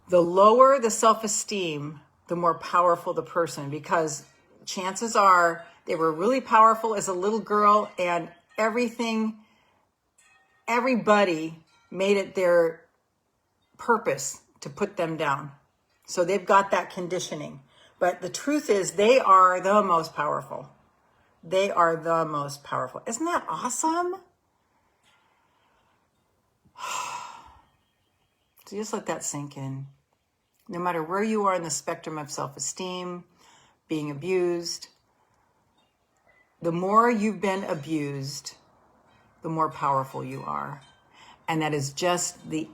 A: The lower the self-esteem, the more powerful the person, because chances are they were really powerful as a little girl and everything everybody made it their purpose to put them down. So they've got that conditioning. But the truth is they are the most powerful. They are the most powerful. Isn't that awesome? So just let that sink in. No matter where you are in the spectrum of self-esteem, being abused, the more you've been abused, the more powerful you are. And that is just the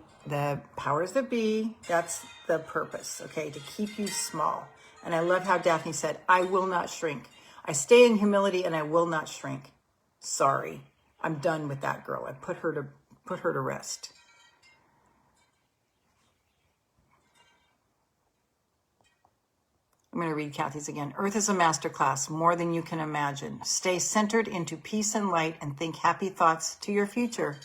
A: powers that be. That's the purpose, okay, to keep you small. And I love how Daphne said, I will not shrink. I stay in humility and I will not shrink. Sorry, I'm done with that girl. I put her to rest. I'm going to read Kathy's again. Earth is a masterclass, more than you can imagine. Stay centered into peace and light and think happy thoughts to your future.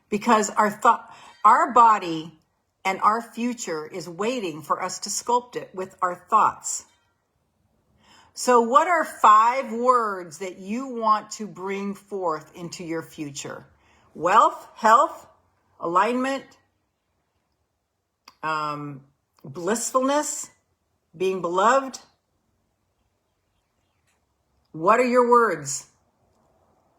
A: Because our body and our future is waiting for us to sculpt it with our thoughts. So what are 5 words that you want to bring forth into your future? Wealth, health, alignment, blissfulness, being beloved. What are your words?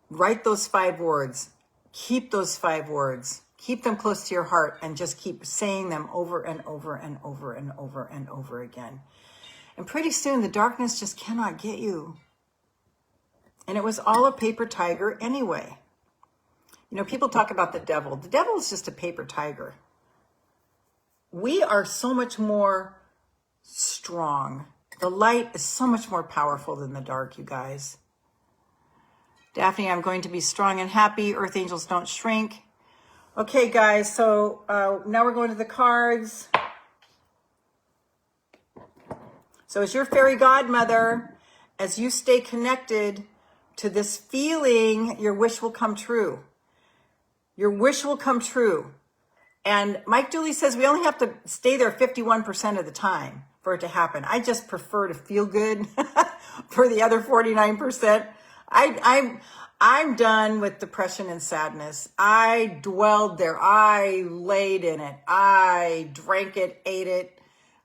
A: Write those 5 words. Keep those 5 words. Keep them close to your heart and just keep saying them over and over and over and over and over again. And pretty soon the darkness just cannot get you. And it was all a paper tiger anyway. You know, people talk about the devil. The devil is just a paper tiger. We are so much more strong. The light is so much more powerful than the dark, you guys. Daphne, I'm going to be strong and happy. Earth angels don't shrink. Okay, guys, so now we're going to the cards. So as your fairy godmother, as you stay connected to this feeling, your wish will come true. Your wish will come true. And Mike Dooley says we only have to stay there 51% of the time for it to happen. I just prefer to feel good for the other 49%. I'm done with depression and sadness. I dwelled there. I laid in it. I drank it, ate it.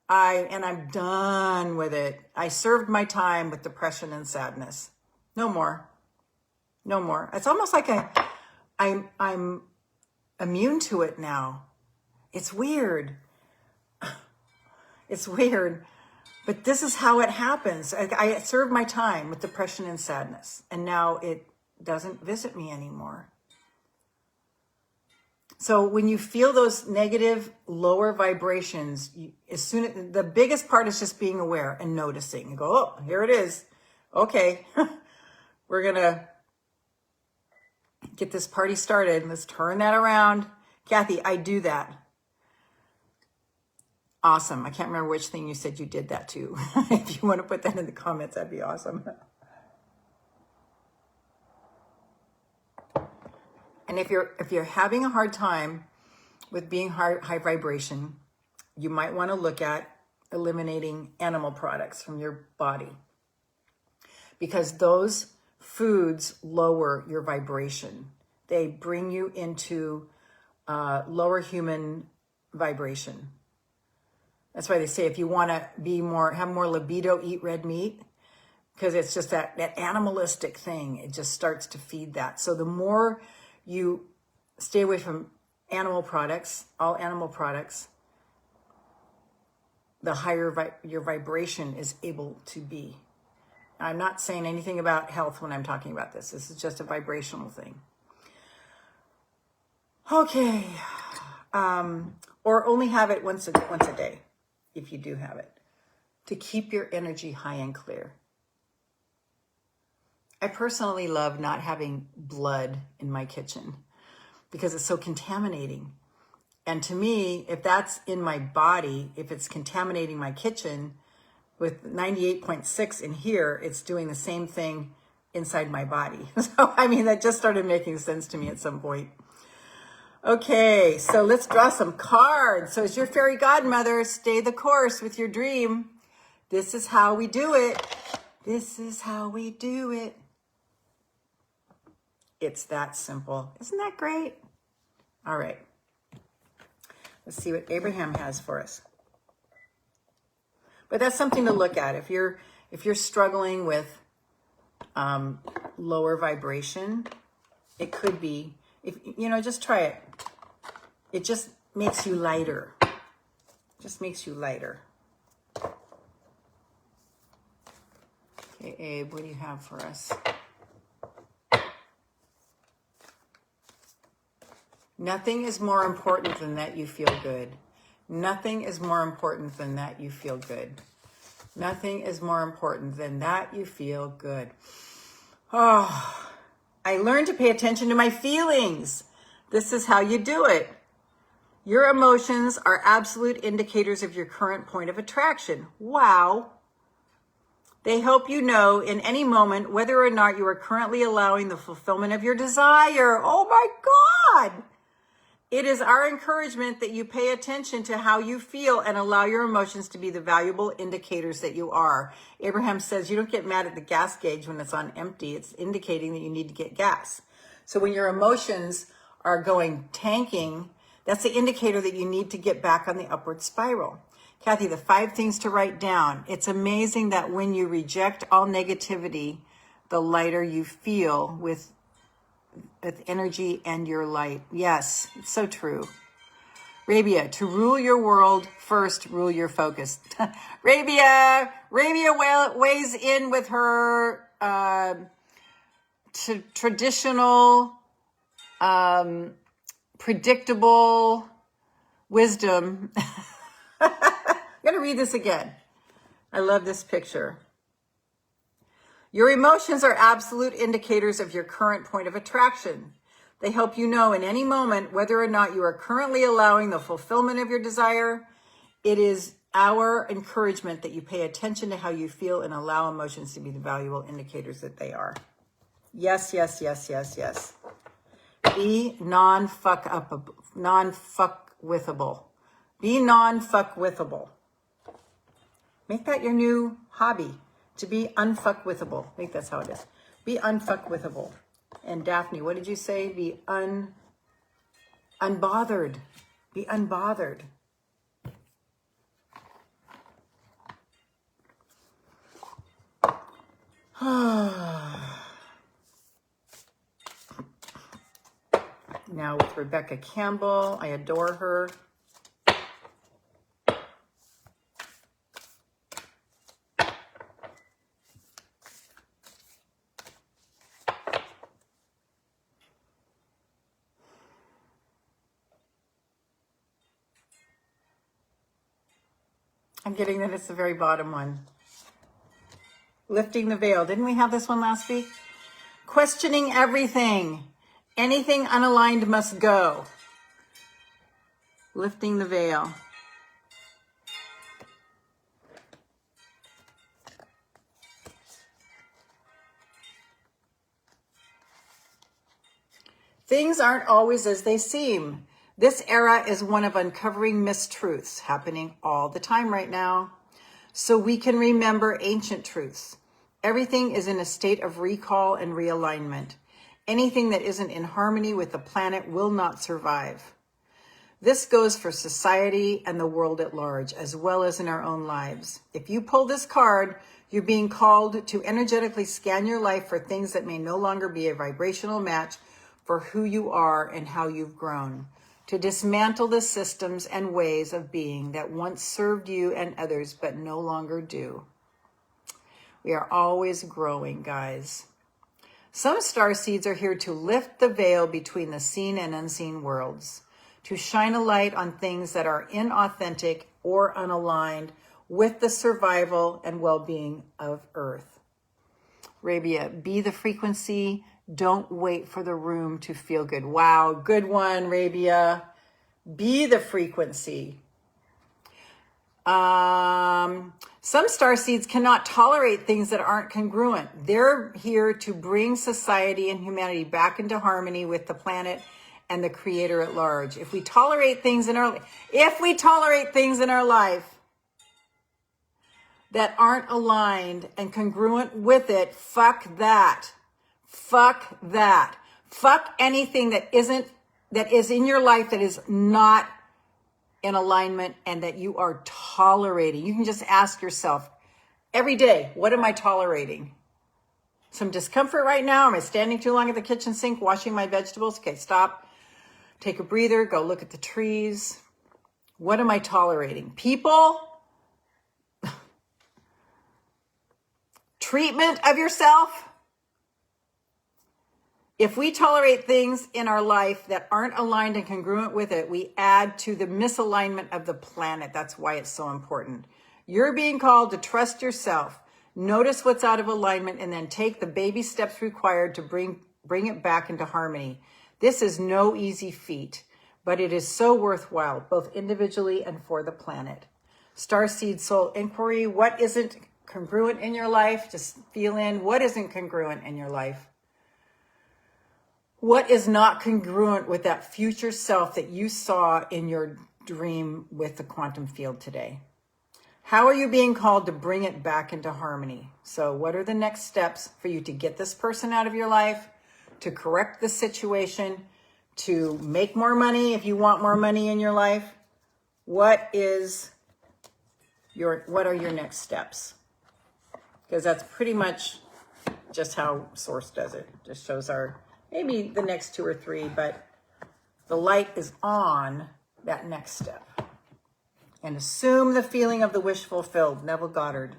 A: And I'm done with it. I served my time with depression and sadness. No more. No more. It's almost like I'm immune to it now. It's weird. It's weird. But this is how it happens. I served my time with depression and sadness. And now it doesn't visit me anymore. So when you feel those negative, lower vibrations, the biggest part is just being aware and noticing. You go, oh, here it is. Okay, we're going to get this party started. Let's turn that around. Kathy, I do that. Awesome. I can't remember which thing you said you did that to. If you want to put that in the comments, that'd be awesome. And if you're having a hard time with being high vibration, you might want to look at eliminating animal products from your body, because those foods lower your vibration. They bring you into lower human vibration. That's why they say if you want to have more libido, eat red meat, because it's just that animalistic thing. It just starts to feed that. So the more you stay away from animal products, all animal products, the higher your vibration is able to be. I'm not saying anything about health when I'm talking about this. This is just a vibrational thing. Okay. Or only have it once a day, if you do have it, to keep your energy high and clear. I personally love not having blood in my kitchen because it's so contaminating. And to me, if that's in my body, if it's contaminating my kitchen with 98.6 in here, it's doing the same thing inside my body. So, I mean, that just started making sense to me at some point. Okay, so let's draw some cards. So as your fairy godmother, stay the course with your dream. This is how we do it. This is how we do it. It's that simple. Isn't that great? All right. Let's see what Abraham has for us. But that's something to look at. If you're struggling with lower vibration, it could be, just try it. It just makes you lighter. Just makes you lighter. Okay, Abe, what do you have for us? Nothing is more important than that you feel good. Nothing is more important than that you feel good. Nothing is more important than that you feel good. Oh, I learned to pay attention to my feelings. This is how you do it. Your emotions are absolute indicators of your current point of attraction. Wow. They help you know in any moment whether or not you are currently allowing the fulfillment of your desire. Oh my God. It is our encouragement that you pay attention to how you feel and allow your emotions to be the valuable indicators that you are. Abraham says you don't get mad at the gas gauge when it's on empty. It's indicating that you need to get gas. So when your emotions are going tanking, that's the indicator that you need to get back on the upward spiral. Kathy, the 5 things to write down. It's amazing that when you reject all negativity, the lighter you feel with energy and your light. Yes, it's so true. Rabia, to rule your world, first rule your focus. Rabia weighs in with her traditional, predictable wisdom. I'm going to read this again. I love this picture. Your emotions are absolute indicators of your current point of attraction. They help you know in any moment whether or not you are currently allowing the fulfillment of your desire. It is our encouragement that you pay attention to how you feel and allow emotions to be the valuable indicators that they are. Yes, yes, yes, yes, yes. Be non-fuck-withable. Be non-fuck-withable. Make that your new hobby. To be unfuckwithable. I think that's how it is. Be unfuckwithable. And Daphne, what did you say? Be unbothered. Be unbothered. Now with Rebecca Campbell, I adore her. I'm getting that it's the very bottom one. Lifting the veil. Didn't we have this one last week? Questioning everything. Anything unaligned must go. Lifting the veil. Things aren't always as they seem. This era is one of uncovering mistruths happening all the time right now. So we can remember ancient truths. Everything is in a state of recall and realignment. Anything that isn't in harmony with the planet will not survive. This goes for society and the world at large, as well as in our own lives. If you pull this card, you're being called to energetically scan your life for things that may no longer be a vibrational match for who you are and how you've grown. To dismantle the systems and ways of being that once served you and others, but no longer do. We are always growing, guys. Some star seeds are here to lift the veil between the seen and unseen worlds, to shine a light on things that are inauthentic or unaligned with the survival and well-being of Earth. Rabia, be the frequency. Don't wait for the room to feel good. Wow, good one, Rabia. Be the frequency. Some star seeds cannot tolerate things that aren't congruent. They're here to bring society and humanity back into harmony with the planet and the creator at large. If we tolerate things in our life that aren't aligned and congruent with it, fuck that. Fuck that. Fuck anything that is in your life that is not in alignment and that you are tolerating. You can just ask yourself every day, what am I tolerating? Some discomfort right now? Am I standing too long at the kitchen sink washing my vegetables? Okay, stop. Take a breather. Go look at the trees. What am I tolerating? People? Treatment of yourself? If we tolerate things in our life that aren't aligned and congruent with it, we add to the misalignment of the planet. That's why it's so important. You're being called to trust yourself, notice what's out of alignment, and then take the baby steps required to bring it back into harmony. This is no easy feat, but it is so worthwhile, both individually and for the planet. Starseed Soul Inquiry, what isn't congruent in your life? Just feel in what isn't congruent in your life. What is not congruent with that future self that you saw in your dream with the quantum field today? How are you being called to bring it back into harmony? So what are the next steps for you to get this person out of your life, to correct the situation, to make more money if you want more money in your life? What are your next steps? Because that's pretty much just how Source does it. Just shows maybe the next 2 or 3, but the light is on that next step. And assume the feeling of the wish fulfilled. Neville Goddard.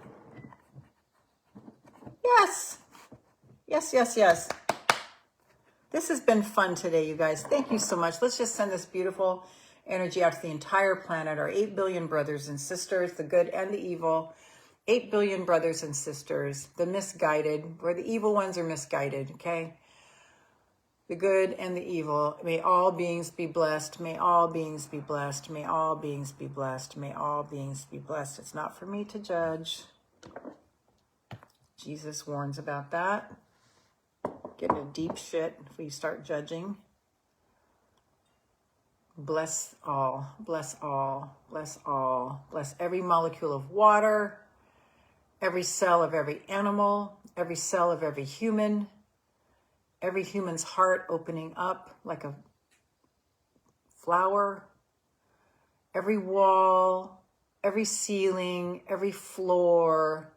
A: Yes. Yes, yes, yes. This has been fun today, you guys. Thank you so much. Let's just send this beautiful energy out to the entire planet, our 8 billion brothers and sisters, the good and the evil. 8 billion brothers and sisters, the misguided, where the evil ones are misguided, okay? The good and the evil. May all beings be blessed. May all beings be blessed. May all beings be blessed. May all beings be blessed. It's not for me to judge. Jesus warns about that. Get into deep shit if we start judging. Bless all. Bless all. Bless all. Bless every molecule of water, every cell of every animal, every cell of every human, every human's heart opening up like a flower, every wall, every ceiling, every floor,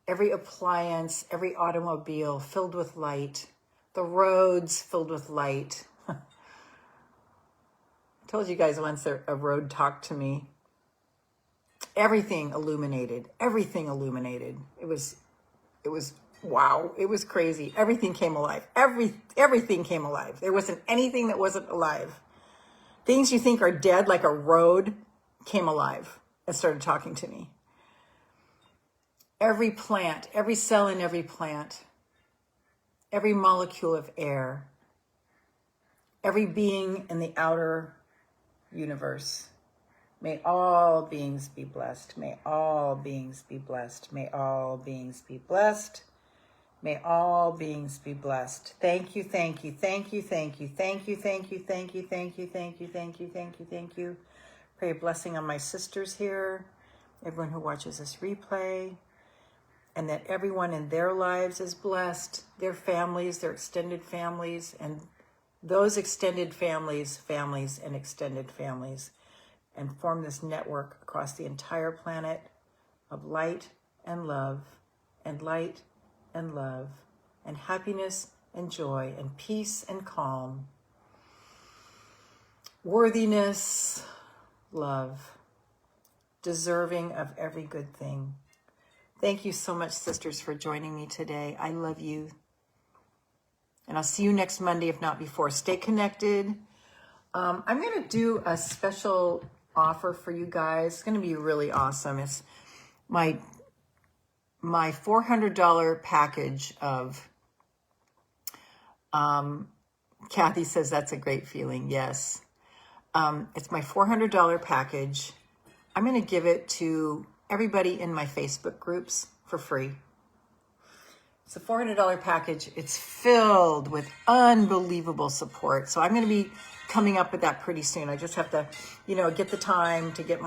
A: every appliance, every automobile filled with light, the roads filled with light. I told you guys once a road talked to me. Everything illuminated, everything illuminated. It was wow, it was crazy. Everything came alive. Everything came alive. There wasn't anything that wasn't alive. Things you think are dead, like a road, came alive and started talking to me. Every plant, every cell in every plant, every molecule of air, every being in the outer universe. May all beings be blessed. May all beings be blessed. May all beings be blessed. May all beings be blessed. Thank you, thank you, thank you, thank you, thank you, thank you, thank you, thank you, thank you, thank you, thank you, thank you. Pray a blessing on my sisters here, everyone who watches this replay, and that everyone in their lives is blessed, their families, their extended families, and those extended families, and extended families, and form this network across the entire planet of light and love, and light and love, and happiness and joy, and peace and calm, worthiness, love, deserving of every good thing. Thank you so much, sisters, for joining me today. I love you. And I'll see you next Monday, if not before. Stay connected. I'm going to do a special offer for you guys. It's going to be really awesome. It's my $400 package of, Kathy says that's a great feeling. Yes. It's my $400 package. I'm going to give it to everybody in my Facebook groups for free. It's a $400 package. It's filled with unbelievable support. So I'm going to be coming up with that pretty soon. I just have to, get the time to get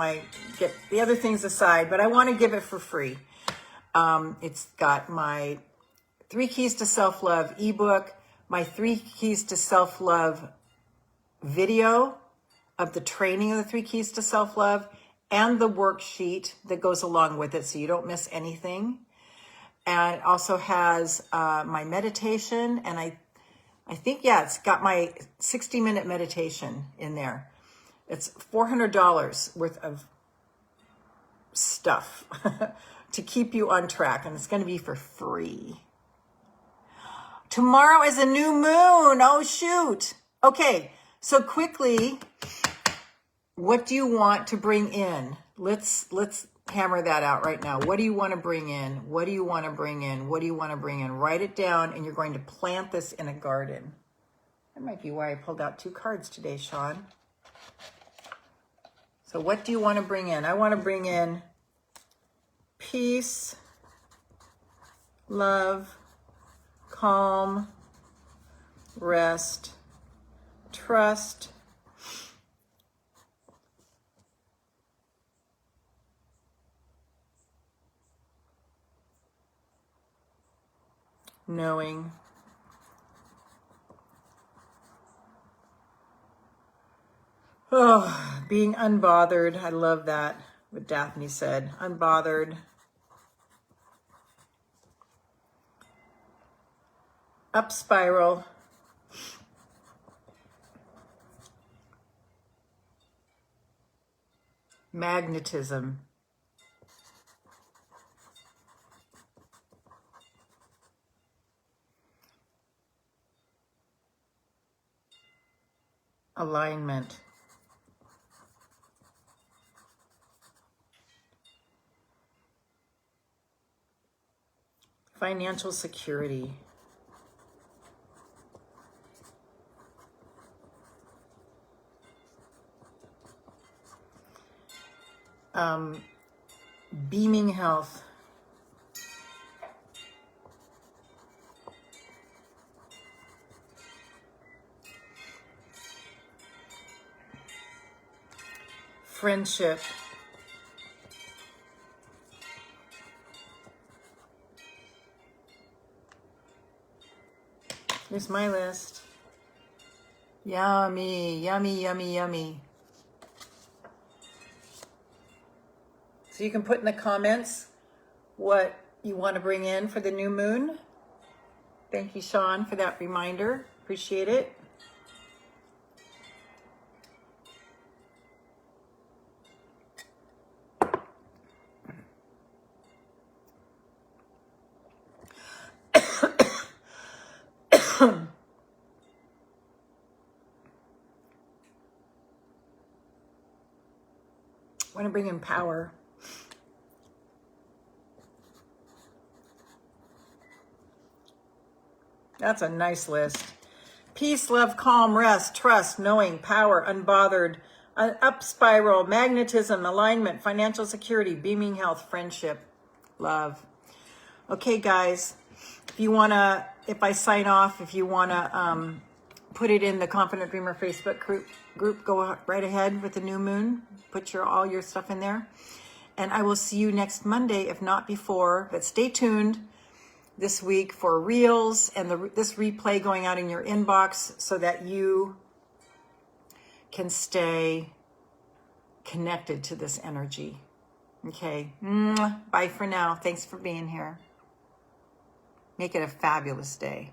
A: the other things aside, but I want to give it for free. It's got my 3 Keys to Self-Love ebook, my 3 Keys to Self-Love video of the training of the 3 Keys to Self-Love and the worksheet that goes along with it so you don't miss anything. And it also has my meditation, and I think, yeah, it's got my 60-minute meditation in there. It's $400 worth of stuff to keep you on track, and it's going to be for free. Tomorrow is a new moon. Oh, shoot. Okay, so quickly, what do you want to bring in? Let's hammer that out right now. What do you want to bring in? What do you want to bring in? What do you want to bring in? Write it down, and you're going to plant this in a garden. That might be why I pulled out 2 cards today, Sean. So what do you want to bring in? I want to bring in peace, love, calm, rest, trust, knowing, oh, being unbothered. I love that, what Daphne said. Unbothered. Up spiral. Magnetism. Alignment. Financial security. Beaming health. Friendship. Here's my list. Yummy, yummy, yummy, yummy. So you can put in the comments what you want to bring in for the new moon. Thank you, Sean, for that reminder. Appreciate it. I want to bring in power. That's a nice list. Peace, love, calm, rest, trust, knowing, power, unbothered, up spiral, magnetism, alignment, financial security, beaming health, friendship, love. Okay, guys, if you want to, if I sign off, if you want to put it in the Confident Dreamer Facebook group, go right ahead with the new moon. Put all your stuff in there. And I will see you next Monday, if not before. But stay tuned this week for Reels and this replay going out in your inbox so that you can stay connected to this energy. Okay. Bye for now. Thanks for being here. Make it a fabulous day.